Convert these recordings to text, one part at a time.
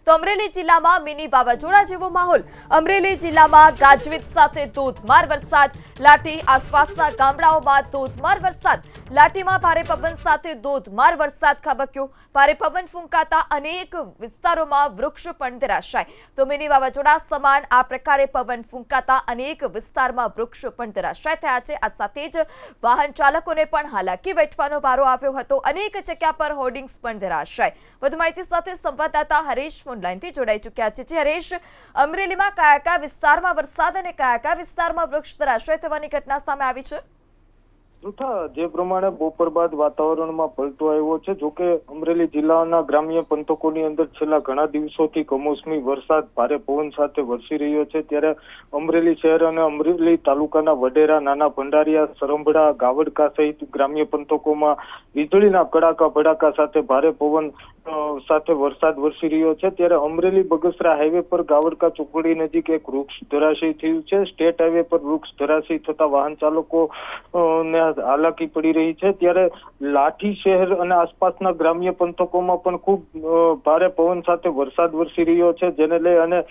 તો અમરેલી જિલ્લામાં મિની વાવાઝોડા જેવો માહોલ। અમરેલી જિલ્લામાં ગાજવીજ સાથે ધોધમાર વરસાદ, લાઠી આસપાસના ગામડાઓમાં ધોધમાર વરસાદ, લાઠીમાં ભારે પવન સાથે ધોધમાર વરસાદ ખાબક્યો। ભારે પવન ફૂંકાતા અનેક વિસ્તારોમાં વૃક્ષ પણ ધરાશાય। તો મિની વાવાઝોડા સમાન આ પ્રકારે પવન ફૂંકાતા અનેક વિસ્તારમાં વૃક્ષ પણ ધરાશાય થયા છે। આ સાથે જ વાહન ચાલકોને પણ હાલાકી વેઠવાનો વારો આવ્યો હતો। અનેક જગ્યા પર હોર્ડિંગ્સ પણ ધરાશાય। વધુ માહિતી સાથે સંવાદદાતા હરેશ ફોનલાઈનથી જોડાઈ ચૂક્યા છે। હરેશ, અમરેલીમાં કયા કયા વિસ્તારમાં વરસાદ અને કયા કયા વિસ્તારમાં વૃક્ષ ધરાશાય થવાની ઘટના સામે આવી છે? જે પ્રમાણે બપોર બાદ વાતાવરણમાં પલટો આવ્યો છે। જોકે અમરેલી જિલ્લાના ગ્રામ્ય પંથકોની અંદર છેલ્લા ઘણા દિવસોથી કમોસમી વરસાદ ભારે પવન સાથે વરસી રહ્યો છે। ત્યારે અમરેલી શહેર અને અમરેલી તાલુકાના વડેરા, નાના ભંડારિયા, સરંભડા, ગાવડકા સહિત ગ્રામ્ય પંથકોમાં વીજળીના કડાકા ભડાકા સાથે ભારે પવન સાથે વરસાદ વરસી રહ્યો છે। ત્યારે અમરેલી બગસરા હાઈવે પર ગાવડકા ચોકડી નજીક એક વૃક્ષ ધરાશયી થયું છે। સ્ટેટ હાઈવે પર વૃક્ષ ધરાશયી થતા વાહન ચાલકો ને હાલાકી પડી રહી છે। ત્યારે લાઠી શહેર અને આસપાસના ગ્રામ્ય પંથકોમાં પણ ખૂબ ભારે પવન સાથે વરસાદ વરસી રહ્યો છે, જેને લઈ અને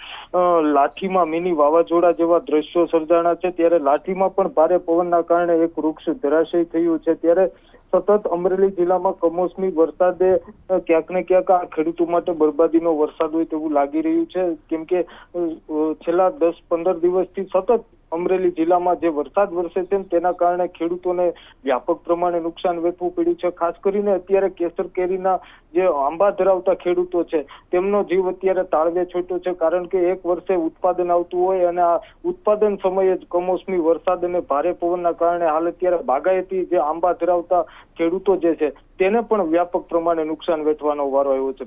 લાઠીમાં મિની વાવાઝોડા જેવા દ્રશ્યો સર્જાણા છે। ત્યારે લાઠીમાં પણ ભારે પવનના કારણે એક વૃક્ષ ધરાશયી થયું છે। ત્યારે સતત અમરેલી જિલ્લામાં કમોસમી વરસાદે ક્યાંક ને ક્યાંક આ ખેડૂતો માટે બરબાદીનો વરસાદ હોય તેવું લાગી રહ્યું છે, કેમ કે છેલ્લા 10-15 દિવસથી સતત અમરેલી જિલ્લામાં જે વરસાદ વરસે છે તેના કારણે ખેડૂતોને વ્યાપક પ્રમાણે નુકસાન વેઠવું પડ્યું છે। ખાસ કરીને અત્યારે કેસર કેરીના જે આંબા ધરાવતા ખેડૂતો છે તેમનો જીવ અત્યારે તાળવે છૂટ્યો છે, કારણ કે એક વર્ષે ઉત્પાદન આવતું હોય અને આ ઉત્પાદન સમયે જ કમોસમી વરસાદ અને ભારે પવનના કારણે હાલ અત્યારે બાગાયતી જે આંબા ધરાવતા ખેડૂતો જે છે તેને પણ વ્યાપક પ્રમાણે નુકસાન વેઠવાનો વારો આવ્યો છે।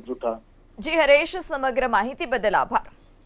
જી હરેશ, સમગ્ર માહિતી બદલ આભાર।